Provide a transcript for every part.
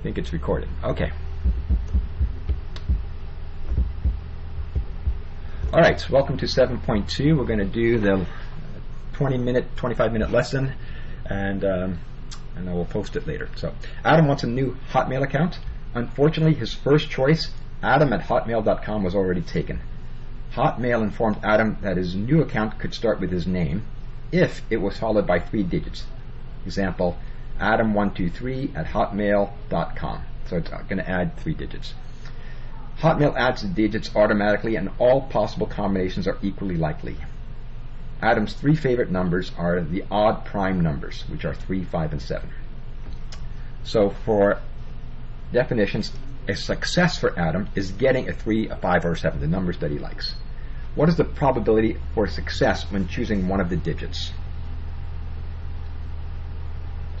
I think it's recorded. Okay. Alright, so welcome to 7.2. We're going to do the 25-minute lesson, and I will post it later. So, Adam wants a new Hotmail account. Unfortunately, his first choice, adam@hotmail.com, was already taken. Hotmail informed Adam that his new account could start with his name if it was followed by 3 digits. Example, adam123@hotmail.com. So it's going to add 3 digits. Hotmail adds the digits automatically, and all possible combinations are equally likely. Adam's 3 favorite numbers are the odd prime numbers, which are 3, 5, and 7. So for definitions, a success for Adam is getting a 3, a 5, or a 7, the numbers that he likes. What is the probability for success when choosing one of the digits?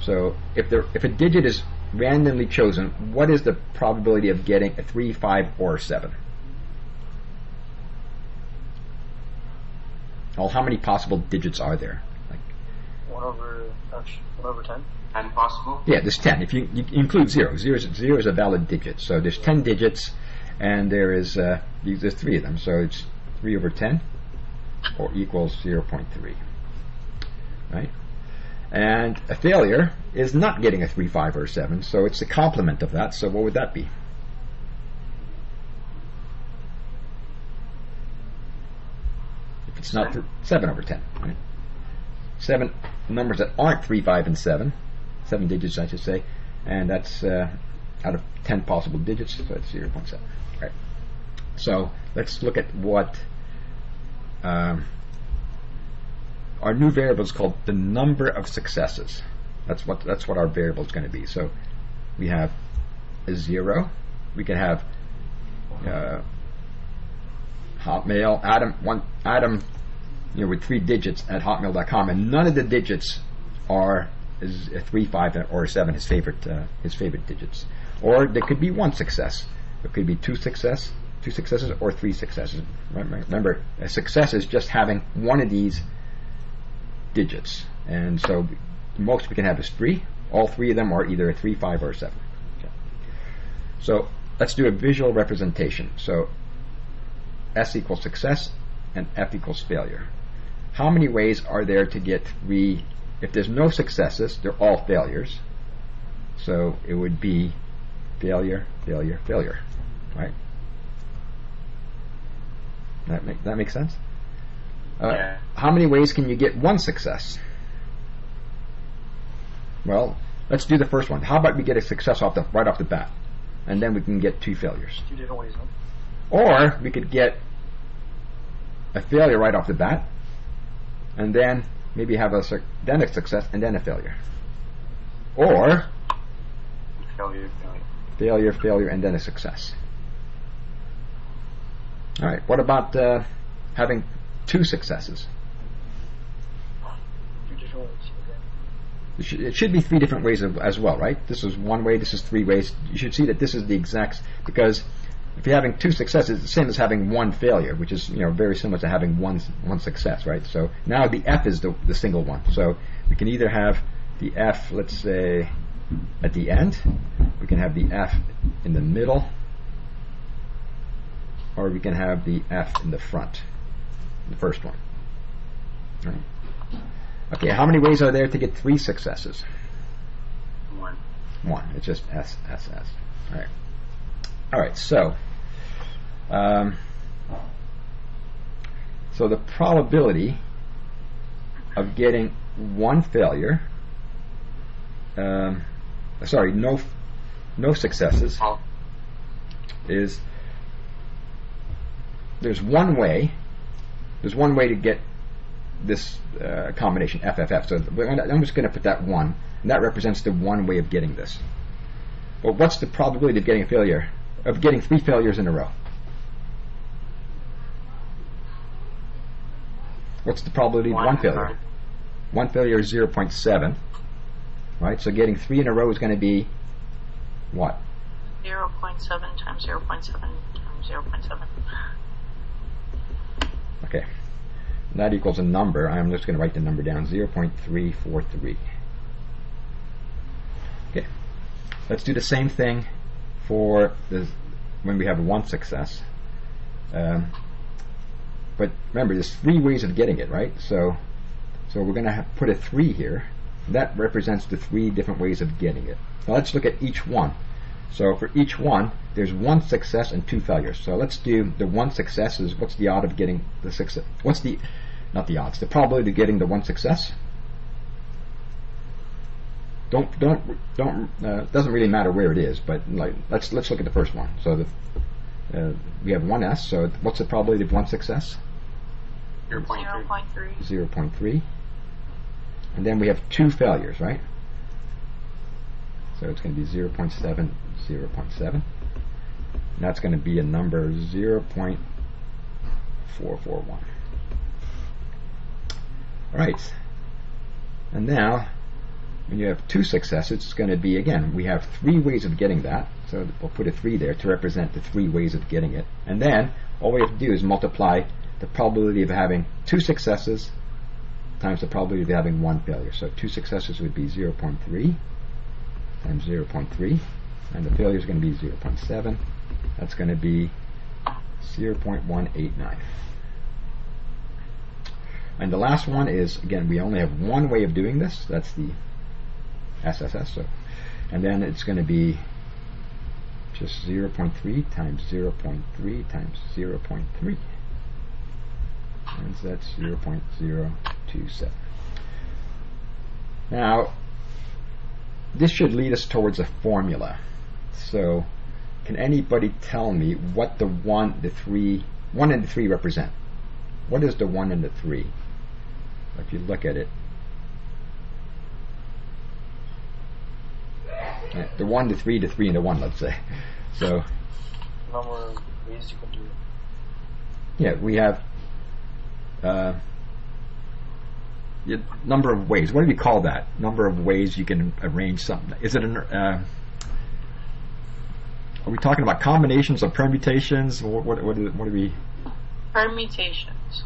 So if a digit is randomly chosen, what is the probability of getting a 3, 5, or 7? Well, how many possible digits are there? Like 1 over 10. 10 possible? Yeah, there's 10. If you include 0. 0 is a valid digit. So there's 10 digits, and there's 3 of them. So it's 3 over 10, or equals 0.3. Right? And a failure is not getting a 3, 5, or 7, so it's the complement of that. So what would that be? If it's not 7 over 10, right? 7 numbers that aren't 3, 5, and 7 digits, I should say, and that's out of 10 possible digits, so it's 0.7. Right. So let's look at what our new variable is called the number of successes. That's what our variable is going to be. So we have a 0. We can have Hotmail Adam with 3 digits at hotmail.com, and none of the digits are is a 3, 5, or a 7, his favorite digits. Or there could be 1 success. There could be 2 successes, or 3 successes. Remember, a success is just having one of these digits, and so the most we can have is 3. All 3 of them are either a 3, 5, or a 7. Okay. So let's do a visual representation. So S equals success and F equals failure. How many ways are there to get 3? If there's no successes, they're all failures. So it would be failure, failure, failure. Right? That makes sense? Yeah. How many ways can you get 1 success? Well, let's do the first one. How about we get a success right off the bat, and then we can get 2 failures. 2 different ways, huh? Or we could get a failure right off the bat, and then maybe have then a success and then a failure. Or failure, failure, and then a success. All right. What about having 2 successes? 2 different ways. Okay. It should be 3 different ways as well, right? This is 1 way, this is 3 ways. You should see that this is the exact, because if you're having 2 successes, it's the same as having 1 failure, which is very similar to having one success, right? So now the F is the single one. So we can either have the F, let's say, at the end. We can have the F in the middle, or we can have the F in the front, the first one. All right. Okay, how many ways are there to get 3 successes? 1. It's just S, S, S. All right. All right. So, so the probability of getting 1 failure, no successes, is there's one way to get this combination FFF. So I'm just going to put that 1, and that represents the 1 way of getting this. Well, what's the probability of getting a failure, of getting 3 failures in a row? What's the probability of 1 failure? 1 failure is 0.7, right? So getting 3 in a row is going to be what? 0.7 times 0.7 times 0.7. Okay. That equals a number. I'm just going to write the number down, 0.343. Okay. Let's do the same thing for when we have one success. But remember, there's 3 ways of getting it, right? So we're going to put a 3 here. That represents the 3 different ways of getting it. Now let's look at each one. So for each one, there's 1 success and 2 failures. So let's do the 1 success is what's the odds of getting the success? What's the, not the odds, the probability of getting the 1 success? Doesn't really matter where it is, but like let's look at the first one. So we have 1 S. So what's the probability of 1 success? 0.3. 0.3. And then we have 2 failures, right? So it's going to be 0.7, 0.7. And that's going to be a number 0.441. All right. And now, when you have 2 successes, it's going to be, again, we have 3 ways of getting that. So we'll put a 3 there to represent the 3 ways of getting it. And then, all we have to do is multiply the probability of having 2 successes times the probability of having 1 failure. So 2 successes would be 0.3 times 0.3, and the failure is going to be 0.7. That's going to be 0.189. And the last one is, again, we only have 1 way of doing this. That's the SSS. So, and then it's going to be just 0.3 times 0.3 times 0.3. And so that's 0.027. Now, this should lead us towards a formula. So, can anybody tell me what the 1 and the 3 represent? What is the 1 and the 3? If you look at it, the 1, the 3, the 3, and the 1, let's say. So, Number of ways you can do it. Yeah, we have number of ways. What do we call that? Number of ways you can arrange something. Is it are we talking about combinations of permutations? What do we? Permutations.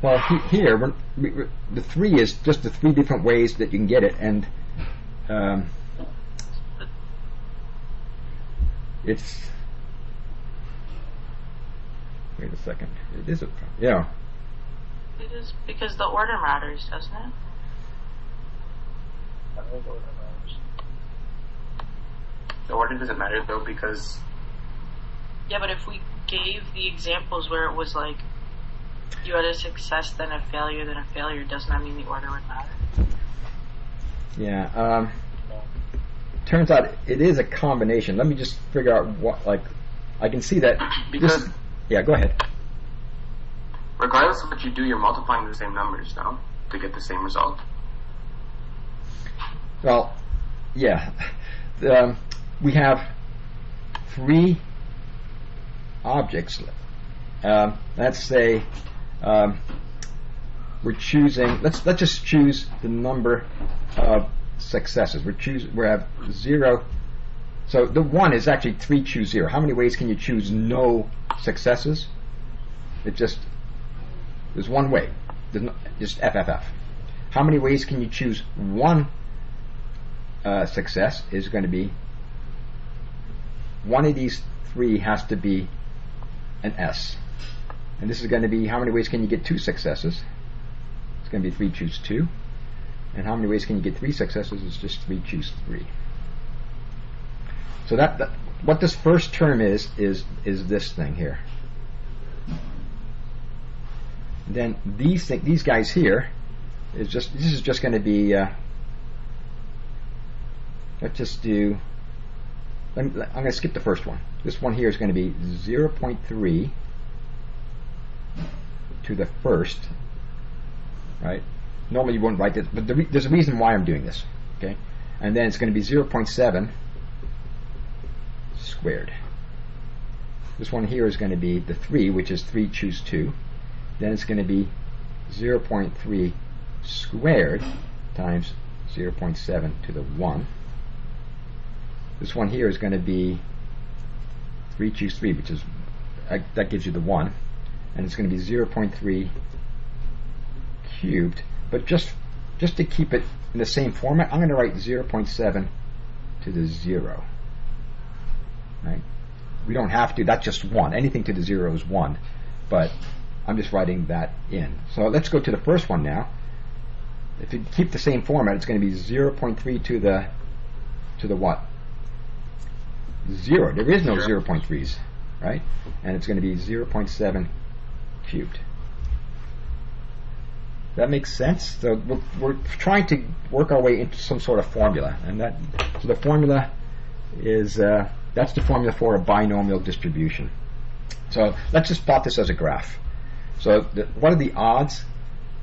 Well, here the 3 is just the 3 different ways that you can get it, and it's. Wait a second. It is a yeah. It is because the order matters, doesn't it? I don't think order matters. The order doesn't matter though, because Yeah, but if we gave the examples where it was like you had a success, then a failure, doesn't that mean the order would matter? Yeah. Turns out it is a combination. Let me just figure out what, like, I can see that. because Yeah, go ahead. regardless of what you do, you're multiplying the same numbers, no, to get the same result. Well, yeah. We have 3 objects. Let's say we're choosing. Let's just choose the number of successes. We have 0. So the 1 is actually 3 choose 0. How many ways can you choose no successes? There's 1 way. Just FFF. How many ways can you choose 1 success? Is going to be one of these 3 has to be an S. And this is going to be how many ways can you get 2 successes? It's going to be 3 choose 2. And how many ways can you get 3 successes? It's just 3 choose 3. So that what this first term is this thing here. And then these guys here this is just going to be let's just do. I'm going to skip the first one. This one here is going to be 0.3 to the first, right? Normally you wouldn't write this, but there's a reason why I'm doing this, okay? And then it's going to be 0.7 squared. This one here is going to be the 3, which is 3 choose 2. Then it's going to be 0.3 squared times 0.7 to the 1. This one here is going to be 3 choose 3, which is that gives you the 1, and it's going to be 0.3 cubed. But just just to keep it in the same format, I'm going to write 0.7 to the 0. Right? We don't have to. That's just 1. Anything to the 0 is 1. But I'm just writing that in. So let's go to the first one now. If you keep the same format, it's going to be 0.3 to the what? 0. There is no 0.3s, right? And it's going to be 0.7 cubed. That makes sense. So we're trying to work our way into some sort of formula, and so the formula is that's the formula for a binomial distribution. So let's just plot this as a graph. So what are the odds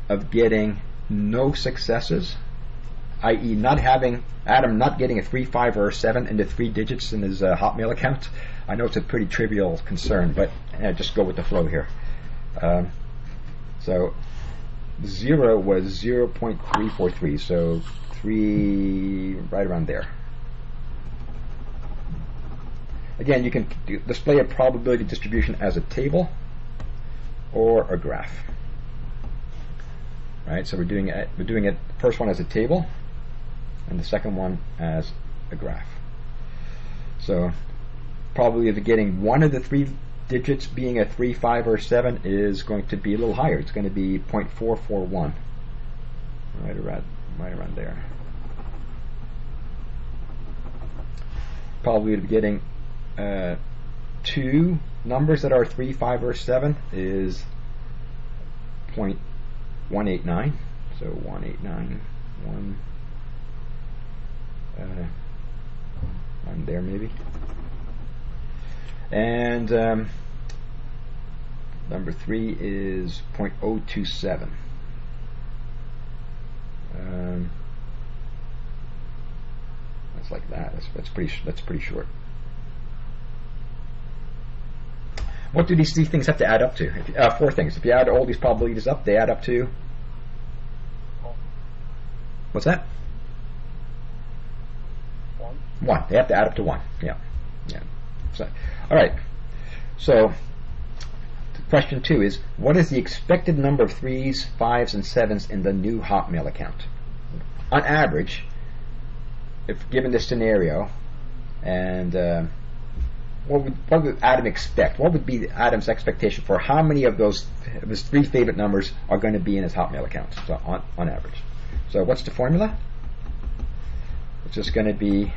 of getting no successes, i.e. Adam not getting a 3, 5, or a 7 into 3 digits in his Hotmail account? I know it's a pretty trivial concern, but just go with the flow here. So 0 was 0.343, so 3 right around there. Again, you can display a probability distribution as a table or a graph. Right, so we're doing it the first one as a table and the second one as a graph. So probably of getting one of the 3 digits being a 3, 5, or 7 is going to be a little higher. It's going to be 0.441, right around there. Probably of getting 2 numbers that are 3, 5, or 7 is 0.189. So 189, on there maybe. And number 3 is 0.027. That's like that. That's pretty short. What do these things have to add up to? 4 things. If you add all these probabilities up, they add up to. What's that? 1. They have to add up to 1. Yeah. So, all right. So, question 2 is, what is the expected number of 3s, 5s, and 7s in the new Hotmail account? On average, if given this scenario, and what would Adam expect? What would be Adam's expectation for how many of his 3 favorite numbers are going to be in his Hotmail account? So on average. So what's the formula? It's just going to be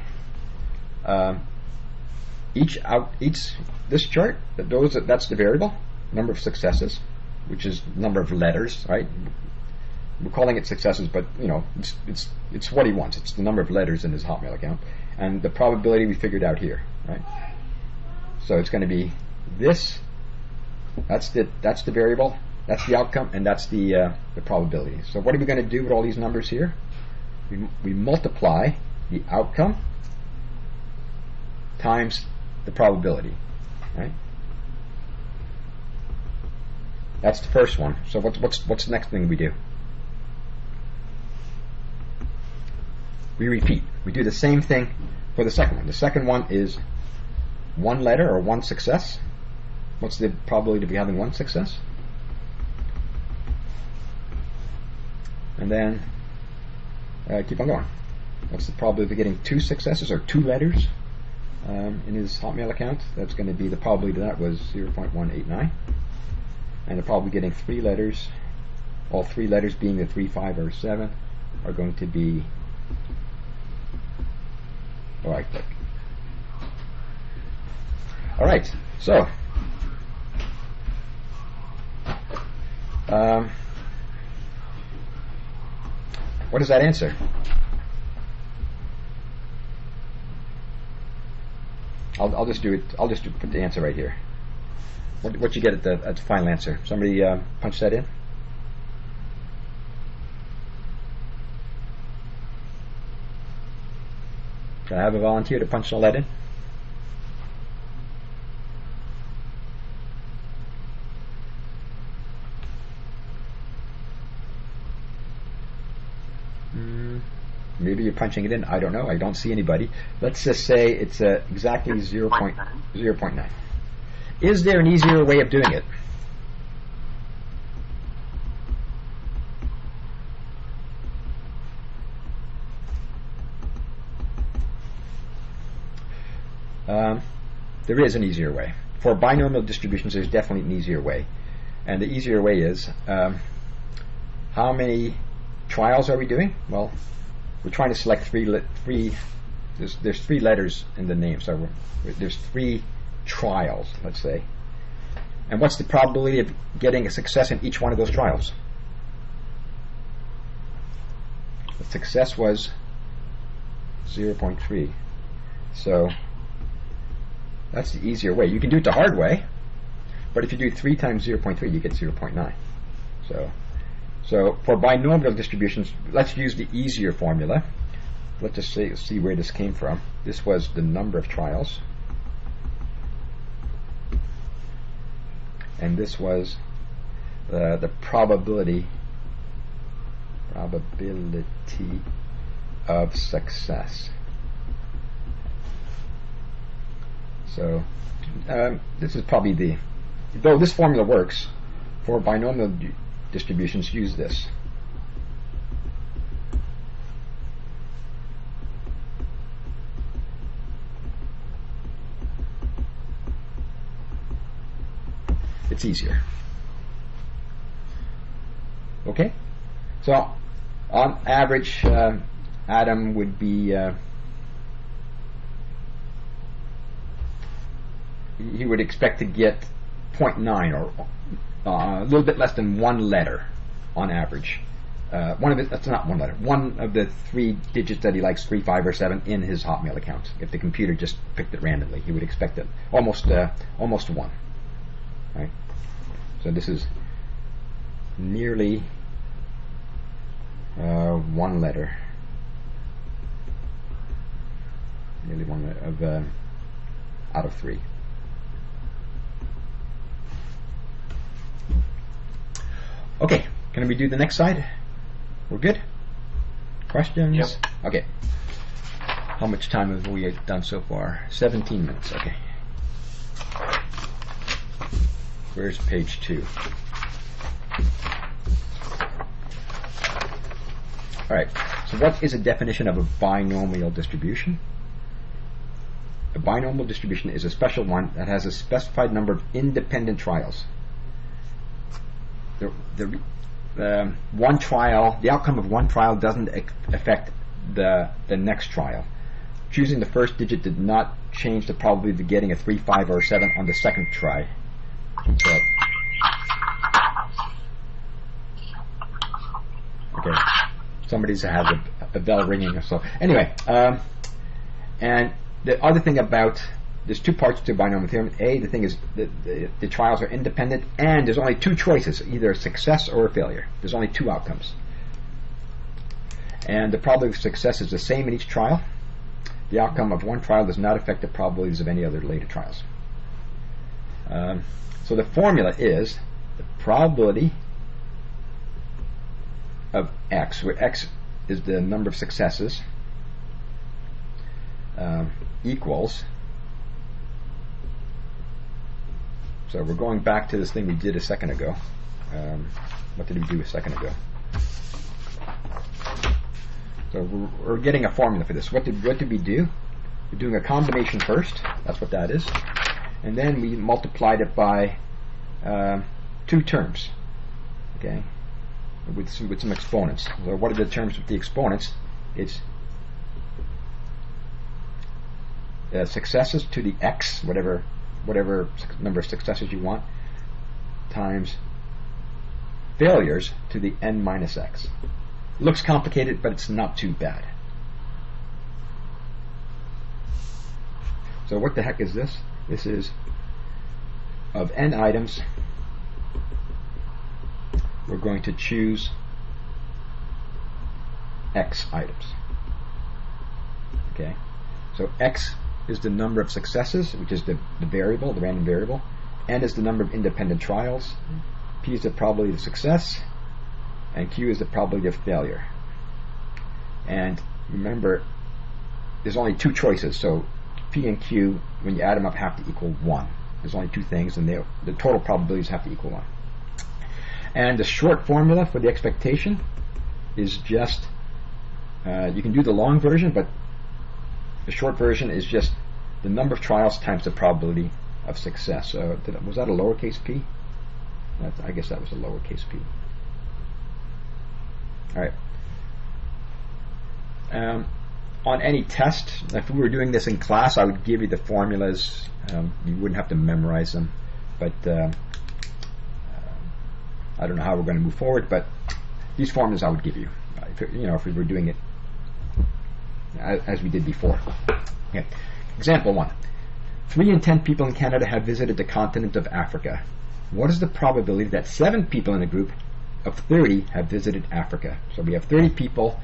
this chart. That's the variable number of successes, which is number of letters, right? We're calling it successes, but it's what he wants. It's the number of letters in his Hotmail account, and the probability we figured out here, right? So it's going to be this. That's the variable. That's the outcome, and that's the probability. So what are we going to do with all these numbers here? We multiply the outcome times the probability, right? That's the first one. So what's the next thing we do? We repeat. We do the same thing for the second one. The second one is 1 letter or 1 success. What's the probability of having 1 success? And then keep on going. What's the probability of getting 2 successes or 2 letters in his Hotmail account? That's going to be the probability of that was 0.189. And the probability of getting 3 letters, all 3 letters being the 3, 5, or 7, are going to be. All right, click. All right, so what does that answer? I'll just do it. I'll just put the answer right here. What you get at the final answer? Somebody punch that in. Can I have a volunteer to punch all that in? Maybe you're punching it in. I don't know. I don't see anybody. Let's just say it's exactly 0.9. Is there an easier way of doing it? There is an easier way. For binomial distributions, there's definitely an easier way. And the easier way is, how many trials are we doing? Well, we're trying to select there's 3 letters in the name, so there's 3 trials, let's say. And what's the probability of getting a success in each one of those trials? The success was 0.3. So that's the easier way. You can do it the hard way, but if you do 3 times 0.3, you get 0.9. So for binomial distributions, let's use the easier formula. Let's just see where this came from. This was the number of trials, and this was the probability of success. So this is probably though this formula works for binomial distributions, use this. It's easier. Okay? So on average, Adam would be he would expect to get 0.9 or a little bit less than 1 letter on average. That's not 1 letter. One of the 3 digits that he likes, 3, 5, or 7, in his Hotmail account. If the computer just picked it randomly, he would expect it almost 1. Right? So this is nearly 1 letter. Nearly 1 letter out of 3. Okay, can we do the next slide? We're good? Questions? Yep. Okay. How much time have we done so far? 17 minutes, okay. Where's page 2? Alright, so what is a definition of a binomial distribution? A binomial distribution is a special one that has a specified number of independent trials. One trial, the outcome of one trial doesn't affect the next trial. Choosing the first digit did not change the probability of getting a 3, 5, or 7 on the second try. So, okay, somebody's has a bell ringing or so. Anyway, and the other thing about, there's 2 parts to binomial theorem. The thing is the trials are independent, and there's only 2 choices, either a success or a failure. There's only 2 outcomes. And the probability of success is the same in each trial. The outcome of one trial does not affect the probabilities of any other later trials. So the formula is the probability of x, where x is the number of successes, equals. So we're going back to this thing we did a second ago. What did we do a second ago? So we're getting a formula for this. What did we do? We're doing a combination first. That's what that is. And then we multiplied it by 2 terms. Okay, with some exponents. So what are the terms with the exponents? It's successes to the x, whatever number of successes you want, times failures to the n minus x. Looks complicated, but it's not too bad. So what the heck is this? This is, of n items, we're going to choose x items. Okay, so x is the number of successes, which is the variable, the random variable. N is the number of independent trials. P is the probability of success, and Q is the probability of failure. And remember, there's only 2 choices, so P and Q, when you add them up, have to equal 1. There's only 2 things, and the total probabilities have to equal 1. And the short formula for the expectation is just, you can do the long version, but the short version is just the number of trials times the probability of success. So was that a lowercase p? I guess that was a lowercase p. All right. On any test, if we were doing this in class, I would give you the formulas. You wouldn't have to memorize them, but I don't know how we're going to move forward. But these formulas I would give you, if we were doing it as we did before. Okay. Example 1. 3 in 10 people in Canada have visited the continent of Africa. What is the probability that 7 people in a group of 30 have visited Africa? So we have 30 people.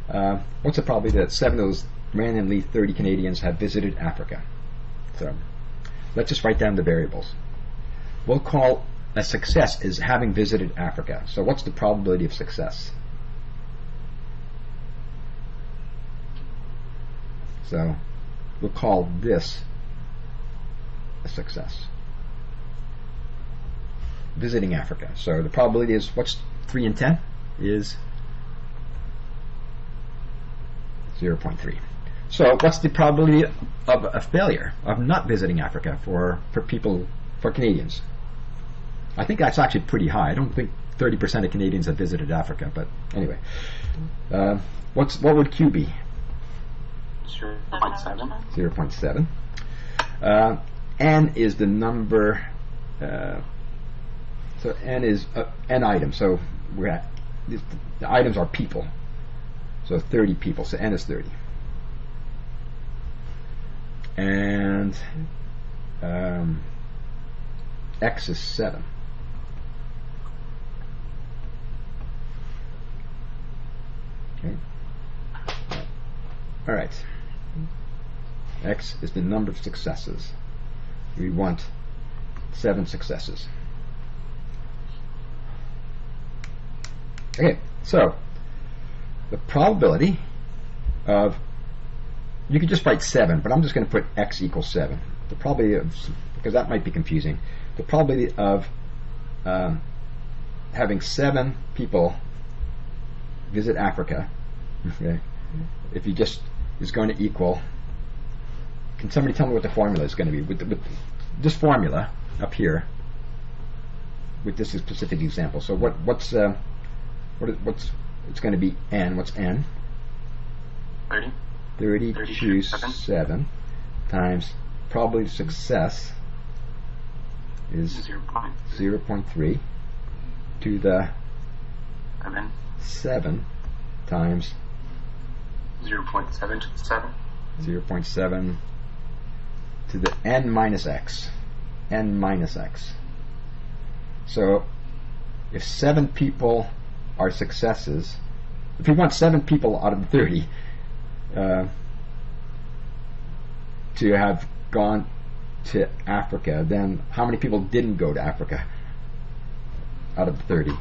What's the probability that 7 of those randomly 30 Canadians have visited Africa? So let's just write down the variables. We'll call a success is having visited Africa. So what's the probability of success? So we'll call this a success. Visiting Africa. So the probability is, what's 3 in 10? Is 0.3. So what's the probability of a failure, of not visiting Africa for Canadians? I think that's actually pretty high. I don't think 30% of Canadians have visited Africa, but anyway. What would Q be? 0.7. 0.7. N is the number. So N is N items. So we're at the items are people. So 30 people. So N is 30. And X is 7. Okay. All right. X is the number of successes. We want 7 successes. Okay, so the probability of, you could just write 7, but I'm just going to put X equals 7. The probability of, because that might be confusing, the probability of having 7 people visit Africa, okay, if you just, is going to equal, can somebody tell me what the formula is going to be? With this formula up here, with this specific example. So what's it's going to be N. What's N? 30. 30 choose 7 times probability of success is 0.3 to the 7 times 0.7 to the 7. 0.7 to the N minus X. N minus X. So if 7 people are successes, if we want 7 people out of 30 to have gone to Africa, then how many people didn't go to Africa out of 30?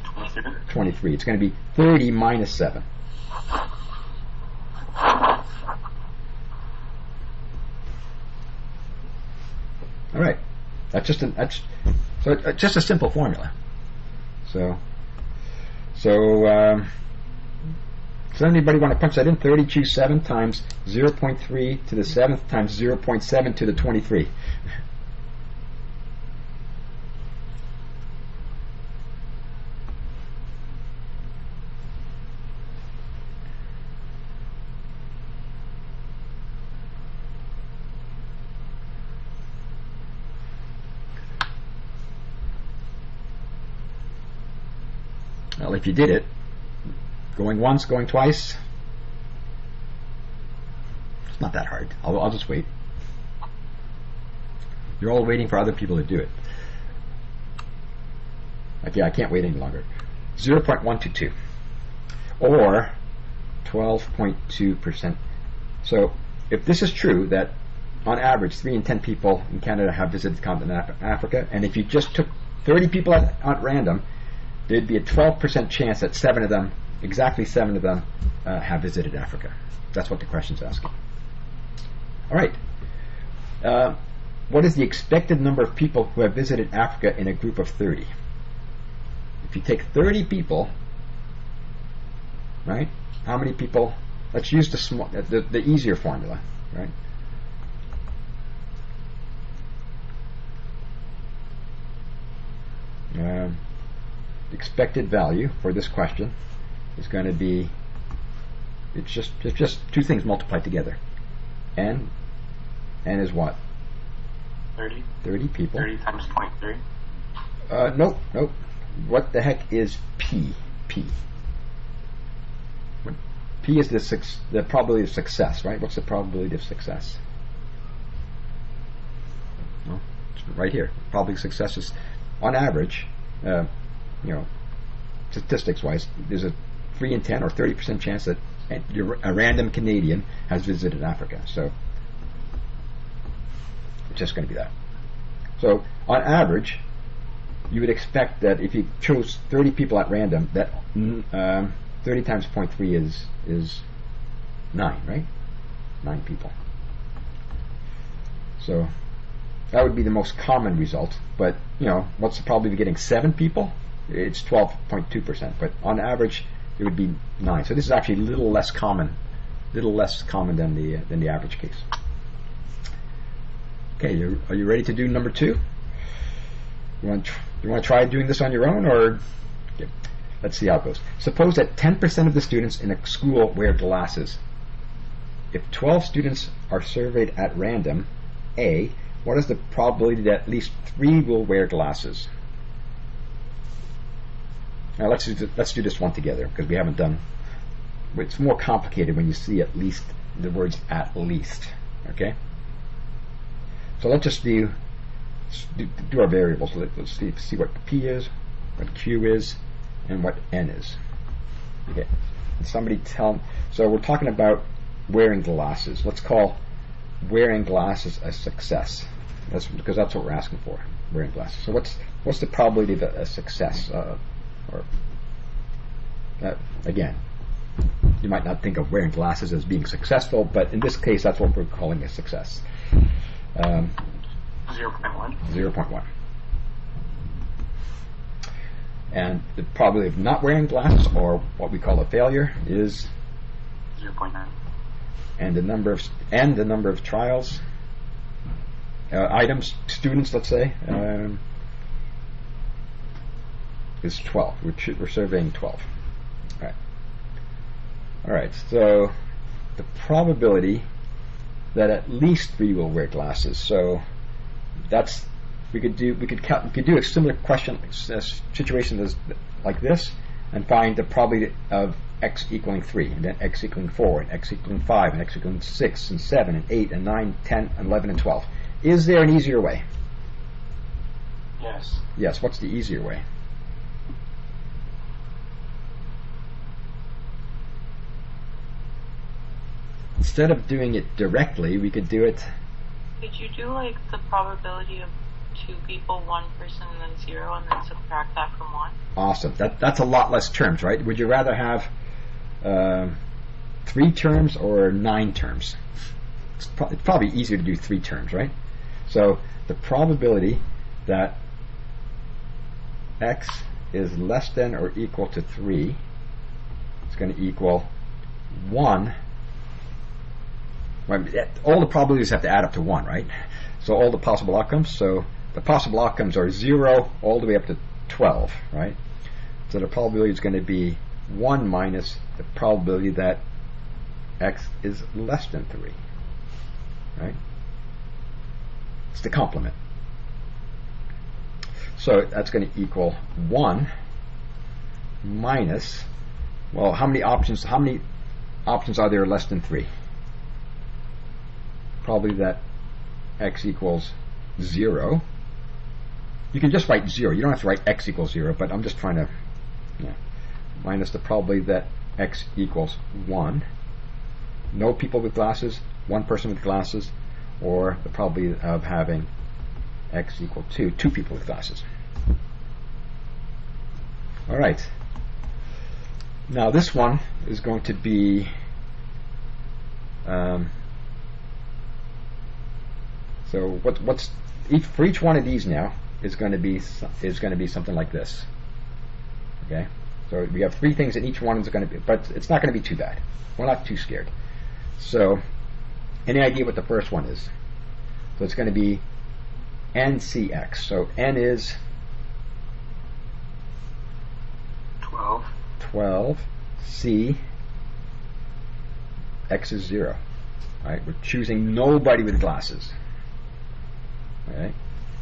23. It's going to be 30 minus 7. All right, that's just a simple formula. So does anybody want to punch that in? 30 choose 7 times 0.3 to the 7th times 0.7 to the 23. Well, if you did it, going once, going twice, it's not that hard. I'll just wait. You're all waiting for other people to do it. Okay, I can't wait any longer. 0.122 or 12.2%. So if this is true, that on average 3 in 10 people in Canada have visited the continent of Africa, and if you just took 30 people at random, there'd be a 12% chance that 7 of them, exactly 7 of them, have visited Africa. That's what the question's asking. All right. What is the expected number of people who have visited Africa in a group of 30? If you take 30 people, right? How many people? Let's use the easier formula, right? expected value for this question is going to be, it's just two things multiplied together. N is what? 30. 30 people. 30 times 0.3. Nope. What the heck is P? P is the probability of success, right? What's the probability of success? Well, it's right here. Probability of success is, on average, statistics-wise, there's a 3 in 10 or 30% chance that a random Canadian has visited Africa. So it's just going to be that. So on average, you would expect that if you chose 30 people at random, that 30 times 0.3 is 9, right? 9 people. So that would be the most common result. But what's the probability of getting 7 people? It's 12.2%. But on average, it would be 9. So this is actually a little less common than the average case. Okay, are you ready to do number 2? You want to try doing this on your own, or okay, let's see how it goes. Suppose that 10% of the students in a school wear glasses. If 12 students are surveyed at random, A, what is the probability that at least 3 will wear glasses? Now let's do this one together, because we haven't done. It's more complicated when you see at least the words at least. Okay. So let's just do our variables. Let's see what P is, what Q is, and what N is. Okay. Somebody tell. So we're talking about wearing glasses. Let's call wearing glasses a success. Because that's what we're asking for. Wearing glasses. So what's the probability of a success? Again, you might not think of wearing glasses as being successful, but in this case, that's what we're calling a success. 0.1. 0.1. And the probability of not wearing glasses, or what we call a failure, is 0.9. And the number of trials, items, students, let's say, is 12. We're surveying 12. All right. So the probability that at least 3 will wear glasses. So that's we could do a similar question situation like this, and find the probability of x equaling 3, and then x equaling 4, and x equaling 5, and x equaling 6, and 7, and 8, and 9, 10, and 11, and 12. Is there an easier way? Yes. Yes. What's the easier way? Instead of doing it directly, we could do it. Could you do like the probability of 2 people, 1 person, and then 0, and then subtract that from 1? Awesome. That's a lot less terms, right? Would you rather have 3 terms or 9 terms? It's probably easier to do 3 terms, right? So the probability that x is less than or equal to 3 is going to equal 1. Well, all the probabilities have to add up to 1, right? So all the possible outcomes. So the possible outcomes are 0 all the way up to 12, right? So the probability is going to be 1 minus the probability that x is less than 3, right? It's the complement. So that's going to equal 1 minus, well, how many options are there less than 3? Probably that x equals 0. You can just write 0. You don't have to write x equals 0, but I'm just trying to, minus the probability that x equals 1. No people with glasses, 1 person with glasses, or the probability of having x equal 2 people with glasses. All right. Now this one is going to be so what's for each one of these now is going to be something like this. Okay, so we have 3 things, and each one is going to be, but it's not going to be too bad. We're not too scared. So, any idea what the first one is? So it's going to be NCX. So N is 12, C, X is 0. Right? We're choosing nobody with glasses. Right?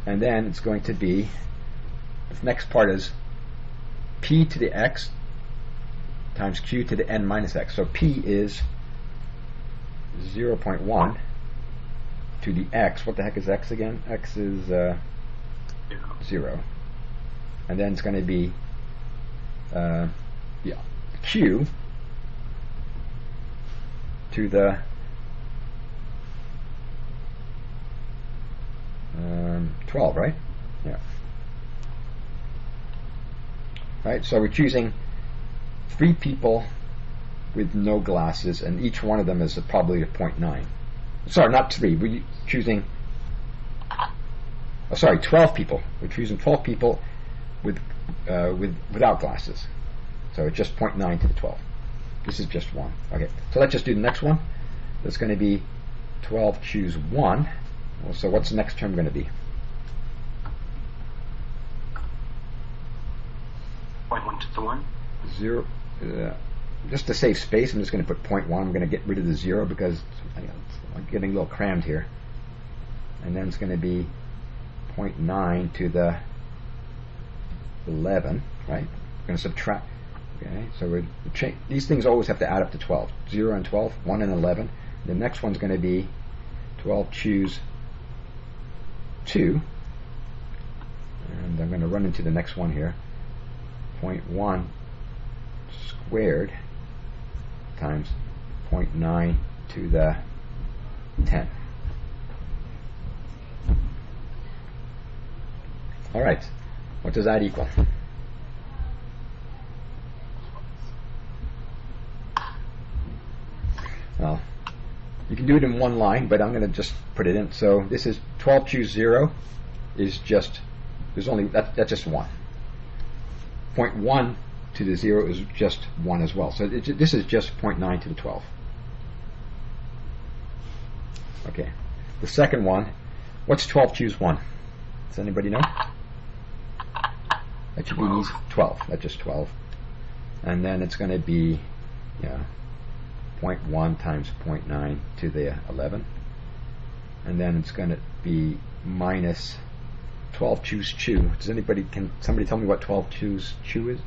And then it's going to be, the next part is P to the X times Q to the N minus X. So P is 0.1 to the X. What the heck is X again? X is 0. And then it's going to be Q to the 12, right? Yeah. Right, so we're choosing 3 people with no glasses, and each one of them is probably a 0.9. Sorry, not 3. We're choosing 12 people. We're choosing 12 people without glasses. So it's just 0.9 to the 12. This is just 1. Okay, so let's just do the next one. That's going to be 12 choose 1. Well, so what's the next term going to be? 0.1 to the 1. 0. Just to save space, I'm just going to put 0.1. I'm going to get rid of the 0 because I'm getting a little crammed here. And then it's going to be 0.9 to the 11, right? We're going to subtract. Okay, so these things always have to add up to 12. 0 and 12, 1 and 11. The next one's going to be 12 choose 2. And I'm going to run into the next one here. 0.1 squared times 0.9 to the 10. All right, what does that equal? Well, you can do it in one line, but I'm going to just put it in. So this is 12 choose 0 is just, there's only, that's just 1. 0.1 to the 0 is just 1 as well. So this is just 0.9 to the 12. Okay. The second one, what's 12 choose 1? Does anybody know? That should be easy. 12. That's just 12. And then it's going to be 0.1 times 0.9 to the 11. And then it's going to be minus 12 choose 2. Can somebody tell me what 12 choose 2 is?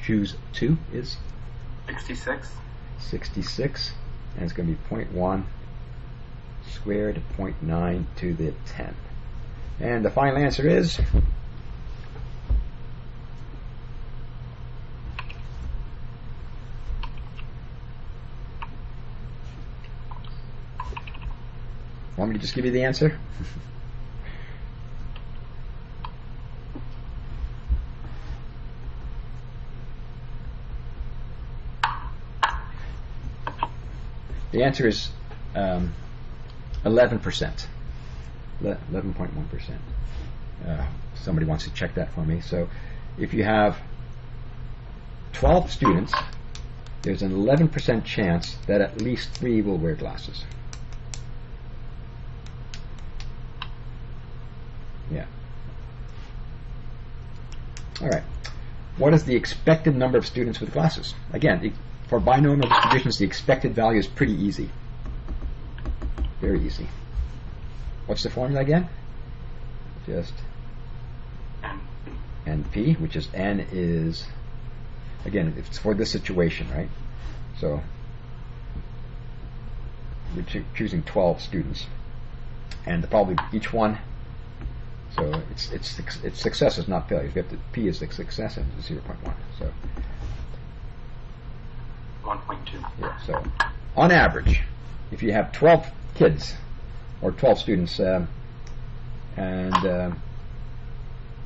Choose 2 is? 66. 66. And it's going to be 0.1 squared 0.9 to the 10. And the final answer is want me to just give you the answer? The answer is 11%. 11.1%. Somebody wants to check that for me. So if you have 12 students, there's an 11% chance that at least 3 will wear glasses. Yeah. All right. What is the expected number of students with glasses? Again, for binomial distributions, the expected value is pretty easy. Very easy. What's the formula again? Just NP, which is N is, again, it's for this situation, right? So we're choosing 12 students, and probably each one. So it's successes, not failures. We have to, P is the success and 0.1. So 1.2. yeah. So on average, if you have 12 kids or 12 students, and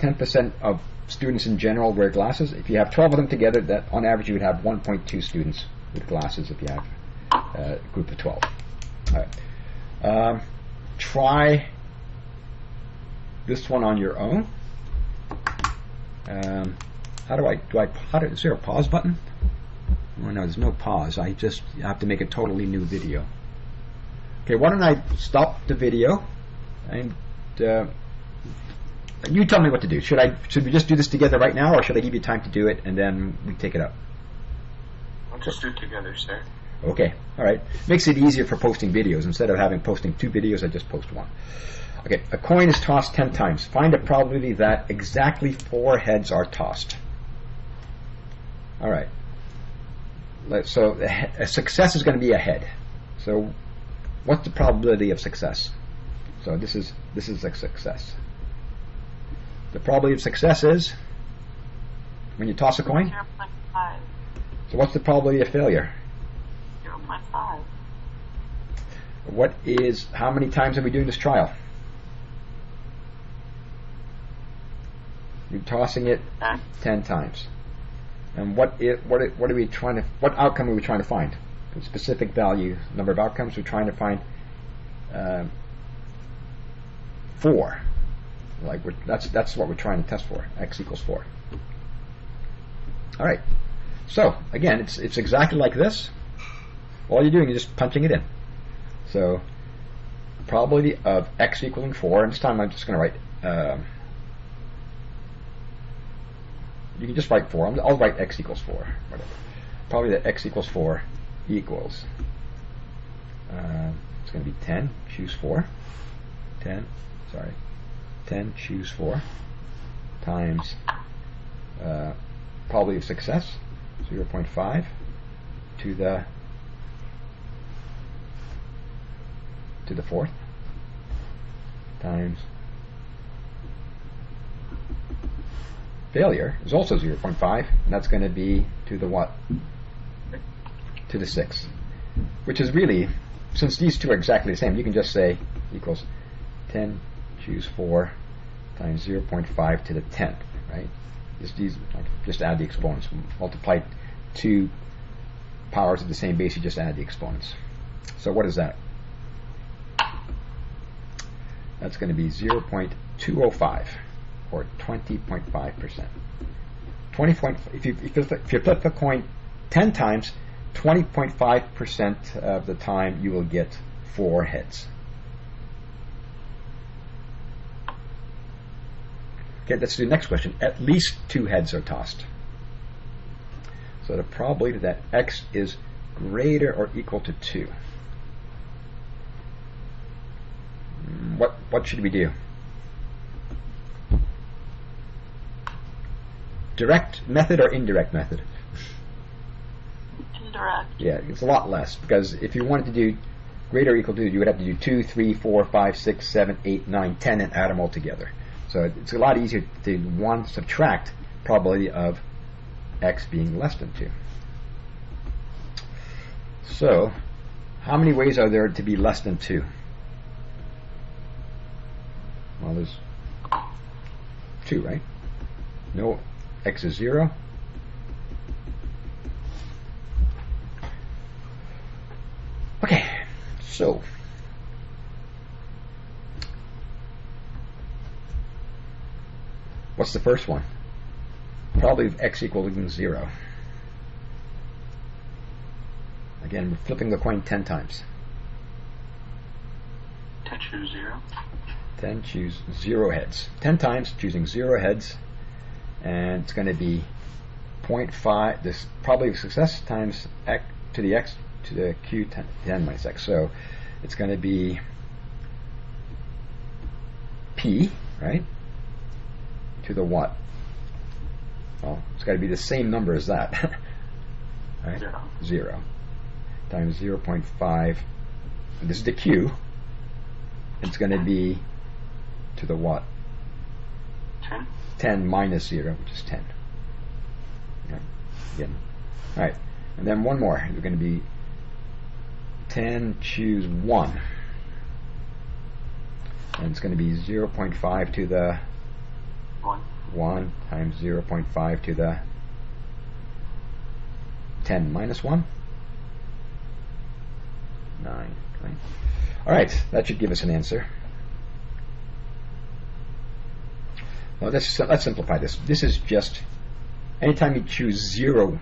10% of students in general wear glasses. If you have 12 of them together, that on average you would have 1.2 students with glasses if you have a group of 12. All right. Try this one on your own. Is there a pause button? Oh no, there's no pause. I have to make a totally new video. Okay, why don't I stop the video and you tell me what to do. Should we just do this together right now, or should I give you time to do it and then we take it up? We'll just do it together, sir. Okay, all right. Makes it easier for posting videos. Instead of posting 2 videos, I just post 1. Okay, a coin is tossed 10 times. Find the probability that exactly 4 heads are tossed. All right. So a success is going to be a head. So what's the probability of success? So this is a success. The probability of success is when you toss a coin. 0.5. So what's the probability of failure? 0.5. How many times are we doing this trial? You're tossing it 10 times. And what are we trying to? What outcome are we trying to find? A specific value, number of outcomes. We're trying to find 4. That's what we're trying to test for. X equals 4. All right. So again, it's exactly like this. All you're doing is just punching it in. So probability of x equaling 4. And this time I'm just going to write. You can just write 4. I'll write x equals 4. Whatever. Probably that x equals 4 equals. It's going to be 10. Choose 4. 10. Sorry. 10. Choose 4 times probability of success 0.5 to the 4th times failure is also 0.5, and that's going to be to the what? To the 6th. Which is really, since these two are exactly the same, you can just say equals 10 choose 4 times 0.5 to the 10th, right? Just add the exponents. Multiply 2 powers of the same base, you just add the exponents. So what is that? That's going to be 0.205. Or 20.5%. If you flip the coin 10 times, 20.5% of the time you will get 4 heads. Okay, let's do the next question. At least 2 heads are tossed. So the probability that x is greater or equal to 2. What should we do? Direct method or indirect method? Indirect. Yeah, it's a lot less, because if you wanted to do greater or equal to, you would have to do 2, 3, 4, 5, 6, 7, 8, 9, 10 and add them all together. So it's a lot easier to subtract probability of x being less than 2. So how many ways are there to be less than 2? Well, there's 2, right? No, x is 0. Okay, so what's the first one? Probably x equaling 0. Again, we're flipping the coin 10 times. 10 choose 0. 10 choose 0 heads. 10 times choosing 0 heads, and it's going to be 0.5. This probability of success times x to the x to the q 10 minus x. So it's going to be p, right? To the what? Well, it's got to be the same number as that. Right? 0 times 0.5. This is the q. It's going to be to the what? 10. 10 minus 0, which is 10. Right. Again. All right. And then one more. It's going to be 10 choose 1. And it's going to be 0.5 to the 1 times 0.5 to the 10 minus 1. 9. Right? All right. That should give us an answer. Well, let's simplify this. This is just anytime you choose 0,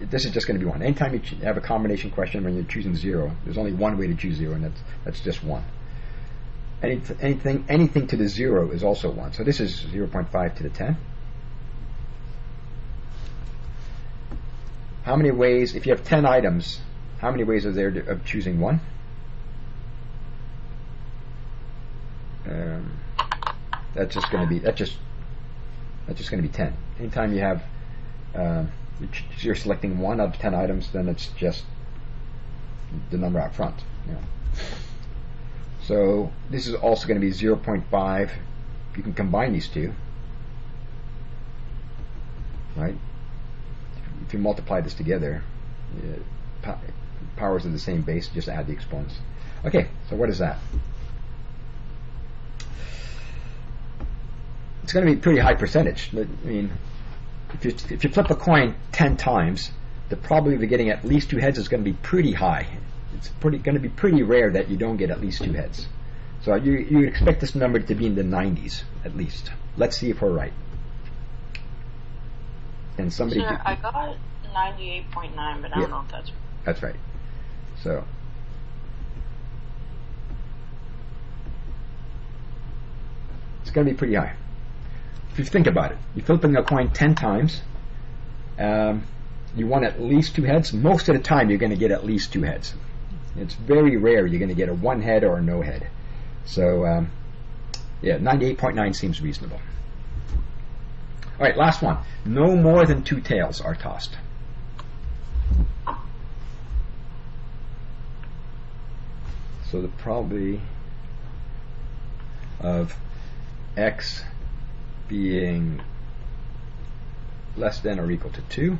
this is just going to be 1. Anytime you have a combination question when you're choosing 0, there's only one way to choose 0, and that's just 1. Anything to the 0 is also 1. So this is 0.5 to the 10. how many ways, if you have 10 items, how many ways are there of choosing one? That's just going to be 10. Anytime you have you're selecting one out of 10 items, then it's just the number out front. You know. So this is also going to be 0.5. You can combine these two, right? If you multiply this together, powers of the same base, just add the exponents. Okay, so what is that? It's going to be a pretty high percentage. I mean, if you flip a coin 10 times, the probability of getting at least 2 heads is going to be pretty high. It's going to be pretty rare that you don't get at least 2 heads. So you would expect this number to be in the 90s at least. Let's see if we're right. And somebody. Sir, I got 98.9, but I don't know if that's right. That's right. So. It's going to be pretty high. If you think about it, you're flipping a coin 10 times, you want at least 2 heads. Most of the time you're going to get at least 2 heads. It's very rare you're going to get a 1 head or a no head. So, 98.9 seems reasonable. All right, last one. No more than 2 tails are tossed. So the probability of x being less than or equal to 2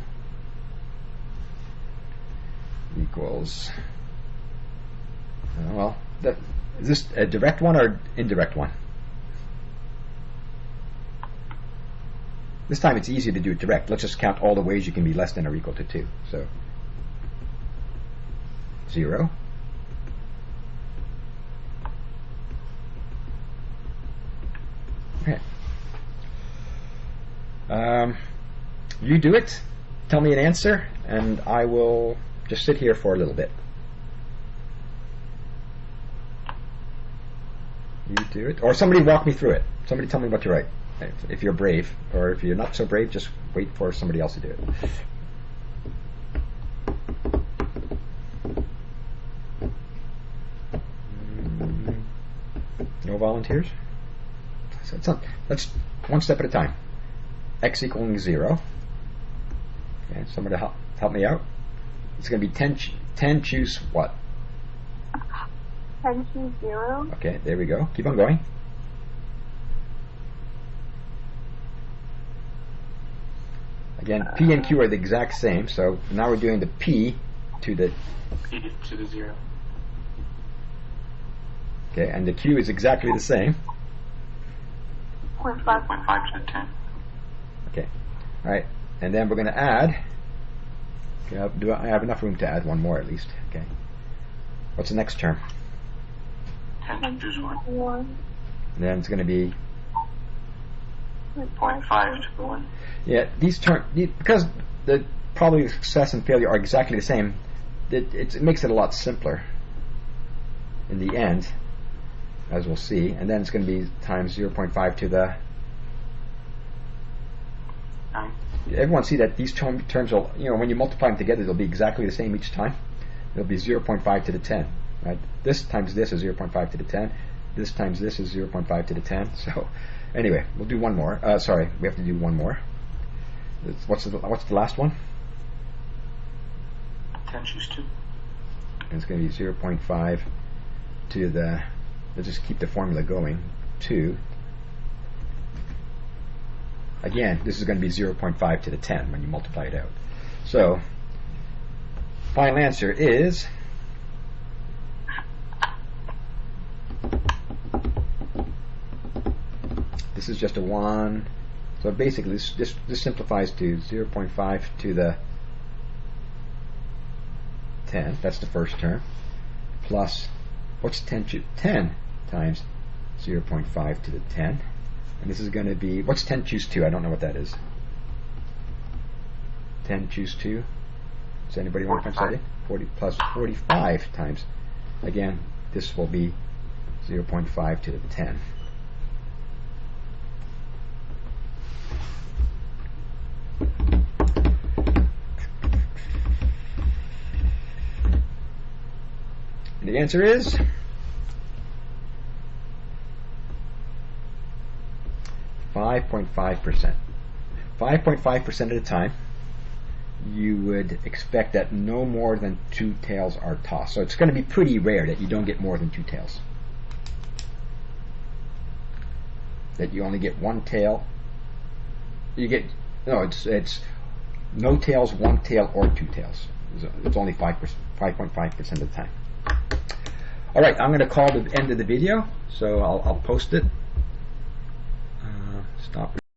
equals, is this a direct one or indirect one? This time it's easy to do it direct. Let's just count all the ways you can be less than or equal to 2. So 0. Okay. You do it, tell me an answer, and I will just sit here for a little bit. You do it, or somebody walk me through it. Somebody tell me what to write. If you're brave, or if you're not so brave, just wait for somebody else to do it. No volunteers? Let's one step at a time. X equaling 0. Okay, somebody help me out. It's going to be 10 choose what? 10 choose 0. Okay, there we go. Keep on going. Again, P and Q are the exact same, so now we're doing the P to the 0. Okay, and the Q is exactly the same. 0.5 to the 10. Okay, all right, and then we're going to add. Okay, do I have enough room to add one more at least? Okay. What's the next term? 10 to choose 1. 1. And then it's going to be 0.5 to 1. Yeah, these terms, because the probability of success and failure are exactly the same, it makes it a lot simpler in the end, as we'll see. And then it's going to be times 0.5 to the 9. Everyone see that these terms will, when you multiply them together, they'll be exactly the same each time. It'll be 0.5 to the 10, right? This times this is 0.5 to the 10. This times this is 0.5 to the 10. So, anyway, we'll do one more. Sorry, we have to do one more. What's the last one? 10 choose 2. And it's going to be 0.5 to the. Let's just keep the formula going. 2. Again, this is going to be 0.5 to the 10 when you multiply it out. So, final answer is this is just a 1. So basically, this simplifies to 0.5 to the 10. That's the first term. Plus, what's 10 times 0.5 to the 10? And this is going to be, what's 10 choose 2? I don't know what that is. 10 choose 2. Does anybody want to find that? 40 plus 45 times. Again, this will be 0.5 to the 10. the answer is 5.5%. 5.5% of the time, you would expect that no more than 2 tails are tossed. So it's going to be pretty rare that you don't get more than 2 tails. That you only get 1 tail. You get it's no tails, 1 tail, or 2 tails. It's only 5.5% of the time. All right, I'm going to call the end of the video, so I'll post it. Stop.